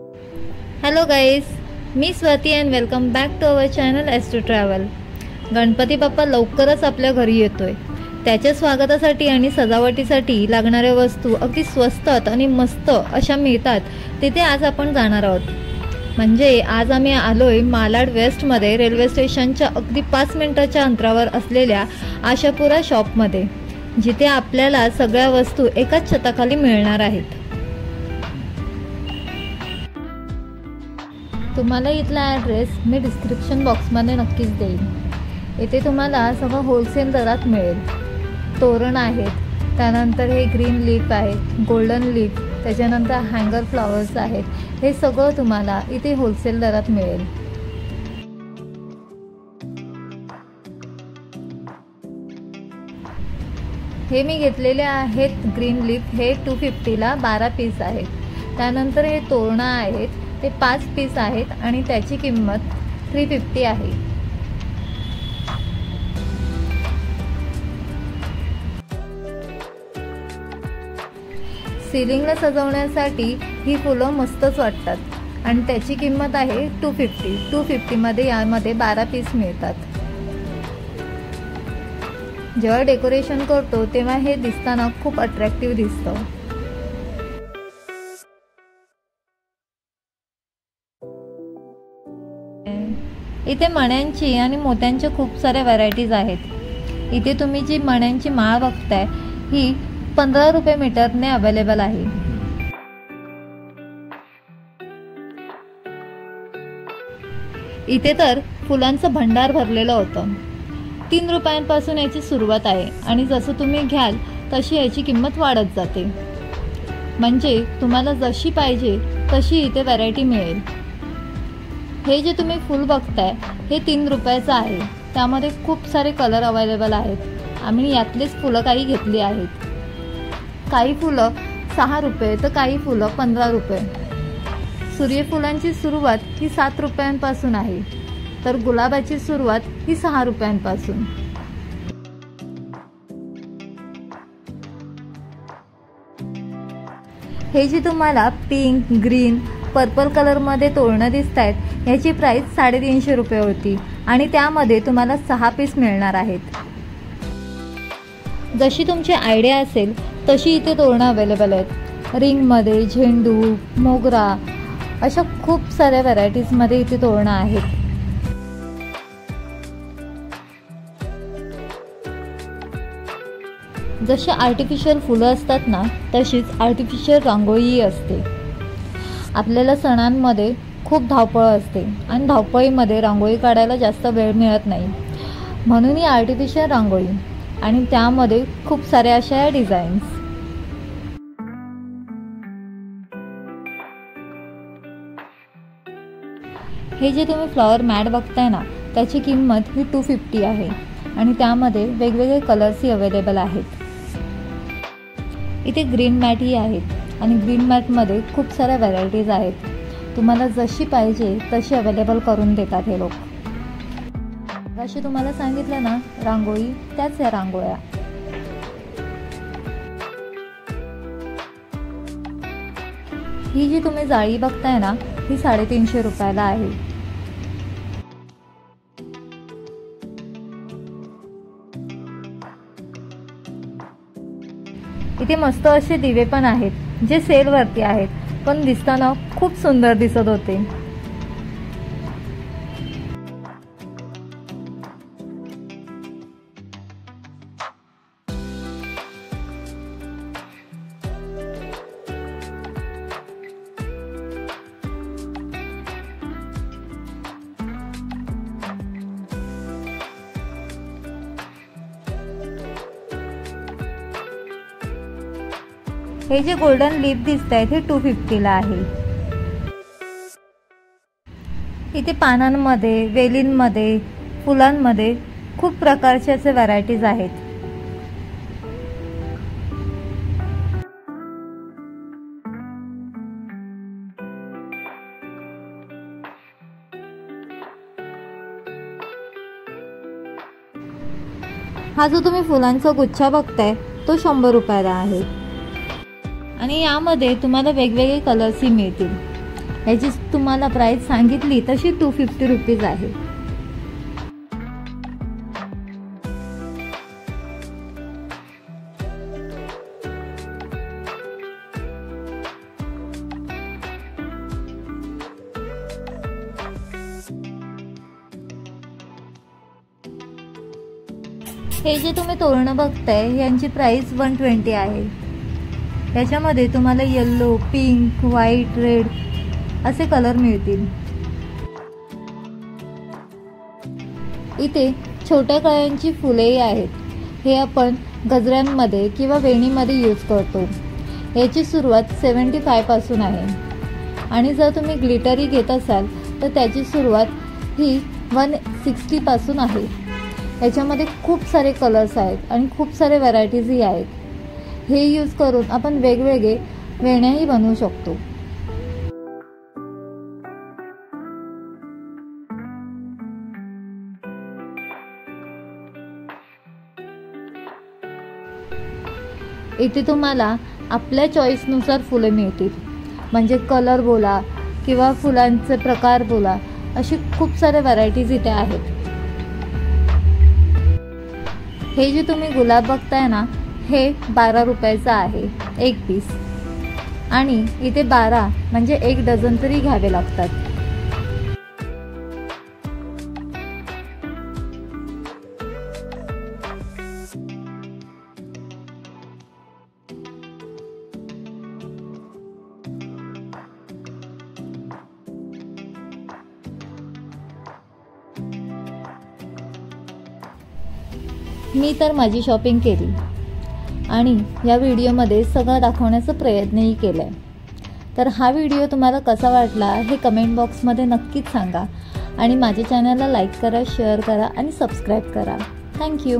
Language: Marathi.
हॅलो गाईज, मी Swati and welcome back to our channel S to travel. Ganpati Bappa लवकरच आपल्या घरी येतोय. त्याच्या स्वागतासाठी आणि सजावटीसाठी लागणाऱ्या वस्तू अगदी स्वस्तात आणि मस्त अशा मिळतात. तिथे आज आपण जाणार आहोत. म्हणजे आज आम्ही आलोय मालाड वेस्टमध्ये रेल्वे स्टेशनच्या अगदी 5 मिनिटाच्या अंतरावर असलेल्या आशापुरा शॉपमध्ये, जिथे आपल्याला सगळ्या वस्तू एकाच छताखाली मिळणार आहेत. तुम्हाला इथला ॲड्रेस मी डिस्क्रिप्शन बॉक्समध्ये नक्कीच देईन. इथे तुम्हाला सगळं होलसेल दरात मिळेल. तोरण आहेत, त्यानंतर हे ग्रीन लीफ आहे, गोल्डन लीफ, त्याच्यानंतर हँगर फ्लॉवर्स आहेत. हे सगळं तुम्हाला इथे होलसेल दरात मिळेल. हे मी घेतलेले आहेत ग्रीन लीफ, हे 250ला 12 पीस आहेत. त्यानंतर हे तोरणं आहेत, ते 5 पीस आहेत आणि त्याची किंमत 350 आहे. सिलिंगला सजवण्यासाठी ही फुलं मस्तच वाटतात आणि त्याची किंमत आहे 250मध्ये यामध्ये 12 पीस मिळतात. जेव्हा डेकोरेशन करतो तेव्हा हे दिसताना खूप अट्रॅक्टिव्ह दिसतं. इथे मण्यांची आणि मोत्यांच्या खूप साऱ्या व्हरायटीज आहेत. इथे तुम्ही जी मण्यांची माळ बघताय ही 15 रुपये मीटरने अवेलेबल आहे. इथे तर फुलांचं भंडार भरलेलं होतं. 3 रुपयांपासून याची सुरुवात आहे आणि जसं तुम्ही घ्याल तशी याची किंमत वाढत जाते. म्हणजे तुम्हाला जशी पाहिजे तशी इथे व्हरायटी मिळेल. हे जे तुम्ही फूल बघताय हे 3 रुपयाचं आहे. त्यामध्ये खूप सारे कलर अवेलेबल आहेत. आम्ही यातलीच फुलं काही घेतली आहेत. काही फुलं 6 रुपये तर काही फुलं 15 रुपये. सूर्यफुलांची सुरुवात ही 7 रुपयांपासून आहे, तर गुलाबाची सुरुवात ही 6 रुपयांपासून. हे जे तुम्हाला पिंक, ग्रीन, पर्पल कलरमध्ये तोरणं दिसत आहेत याची प्राइस 350 रुपये होती आणि त्यामध्ये तुम्हाला 6 पीस मिळणार आहेत. जशी तुमची आयडिया असेल तशी इथे तोरणं अवेलेबल आहेत. रिंगमध्ये, झेंडू, मोगरा अशा खूप साऱ्या व्हरायटीजमध्ये इथे तोरणं आहेत. जशी आर्टिफिशियल फुलं असतात ना, तशीच आर्टिफिशियल रांगोळीही असते. आपल्याला सणांमध्ये खूप धावपळ असते आणि धावपळीमध्ये रांगोळी काढायला जास्त वेळ मिळत नाही, म्हणून ही आर्टिफिशियल रांगोळी आणि त्यामध्ये खूप साऱ्या अशा डिझाईन्स. हे जे तुम्ही फ्लॉवर मॅट बघताय ना त्याची किंमत ही 250 आहे आणि त्यामध्ये वेगवेगळे कलर्सही अवेलेबल आहेत. इथे ग्रीन मॅटही आहेत आणि ग्रीन मॅटमध्ये खूप साऱ्या व्हरायटीज आहेत. तुम्हाला जशी पाहिजे तशी अवेलेबल करून देतात हे लोक. अशी तुम्हाला सांगितलं ना रांगोळी, त्याच या रांगोळ्या. ही जी तुम्ही जाळी बघताय ना ही 350 रुपयाला आहे. इथे मस्त असे दिवे पण आहेत जे सेलवरती आहेत, पण दिसताना खूप सुंदर दिसत होते. हे जे गोल्डन लीफ दिसत आहेत हे 250ला आहे. इथे पानांमध्ये, वेलींमध्ये, फुलांमध्ये खूप प्रकारचे असे व्हरायटीज आहेत. हा जो तुम्ही फुलांचा गुच्छा बघताय तो 100 रुपयाला आहे आणि यामध्ये तुम्हाला वेगवेगळे कलर्सही मिळतील. याची तुम्हाला प्राइस सांगितली तशी 250 रुपीज आहे. हे जे तुम्ही तोरणं बघताय यांची प्राइस 120 आहे. याच्यामध्ये तुम्हाला येल्लो, पिंक, व्हाईट, रेड असे कलर मिळतील. इथे छोट्या कळ्यांची फुलेही आहेत. हे आपण गजऱ्यांमध्ये किंवा वेणीमध्ये यूज करतो. याची सुरुवात 75 पासून आहे आणि जर तुम्ही ग्लिटरी घेत असाल तर त्याची सुरुवात ही 160 पासून आहे. याच्यामध्ये खूप सारे कलर्स आहेत आणि खूप सारे व्हरायटीजही आहेत. हे यूज करून आपण वेगवेगळे वेण्याही बनवू शकतो. इथे तुम्हाला आपल्या चॉईसनुसार फुले मिळतील. म्हणजे कलर बोला किंवा फुलांचे प्रकार बोला, अशी खूप सारे व्हरायटीज इथे आहेत. हे जे तुम्ही गुलाब बघताय ना, हे 12 रुपयाचं आहे एक पीस. आणि इथे 12 म्हणजे 1 डझन तरी घ्यावे लागतात. मी तर माझी शॉपिंग केली आणि या व्हिडिओमध्ये सगळं दाखवण्याचा प्रयत्नही केला आहे. तर हा व्हिडिओ तुम्हाला कसा वाटला हे कमेंट बॉक्समध्ये नक्कीच सांगा आणि माझ्या चॅनलला लाईक करा, शेअर करा आणि सबस्क्राईब करा. थँक्यू.